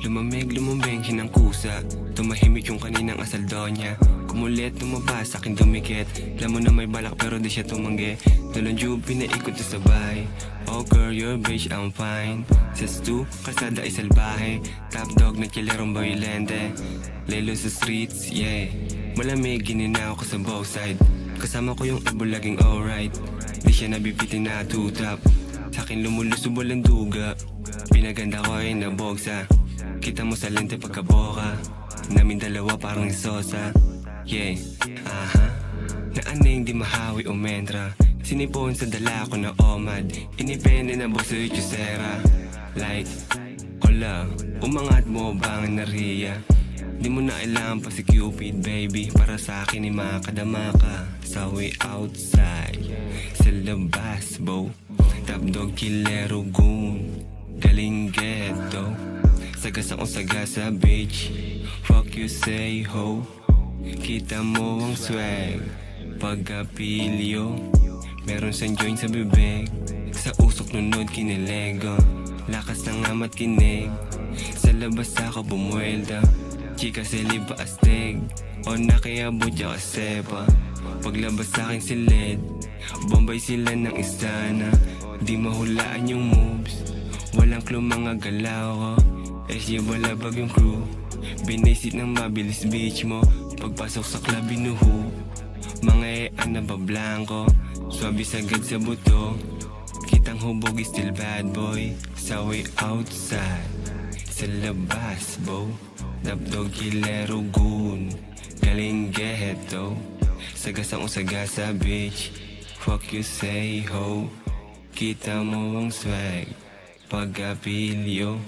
Lumamig, lumambeng, hinangkusa. Tumahimik yung kaninang asaldo niya. Kumulit, tumabas, akin dumikit. Alam mo na may balak pero di siya tumanggi. Tulong pinaikot na sabay. Oh girl, you're bitch, I'm fine. Says 2, kalsada ay salbahe. Top dog na kilerong violente. Lelo sa streets, yeah. Malamig, gininaw ko sa both side. Kasama ko yung ebo laging alright. Di siya nabibitin na tutap. Sa'kin lumulusob walang duga. Pinaganda ko ay nabogsa. Kita mo sa lente pagkaboka. Namin dalawa parang sosa. Yeah, Naaning di mahawi o mentra. Sinipon sa dala ko na omad. Inipende na boss sa itusera. Like, hola, umangat mo ba ang nariya? Di mo na kailangan pa si Cupid baby. Para sa akin ay makadama ka. Sa way outside, sa labas bo. Top dog killero goon. Galing ghetto. Sagas akong sagas sa beach. Fuck you say ho. Kita mo ang swag. Pagkapilyo. Meron siyang joint sa bibig. Sa usok nunod kinilego. Lakas ng amat kinig. Sa labas ako bumuelda. Chika siliba astig. O nakiabot ya kasepa. Paglabas sa'kin silid. Bombay sila ng istana. Di mahulaan yung moves. Walang clue mga galaw ko. SG balabag yung crew. Binisit ng mabilis beach mo. Pagpasok sa club binuhu. Mga na bablanko. Swabe sagad sa buto. Kitang hubog is still bad boy. Sa way outside. Sa labas bo. Dabdog kilero goon. Galing ghetto. Sagas ang usaga sa beach. Fuck you say ho. Kita mo ang swag. Pagkapilyo.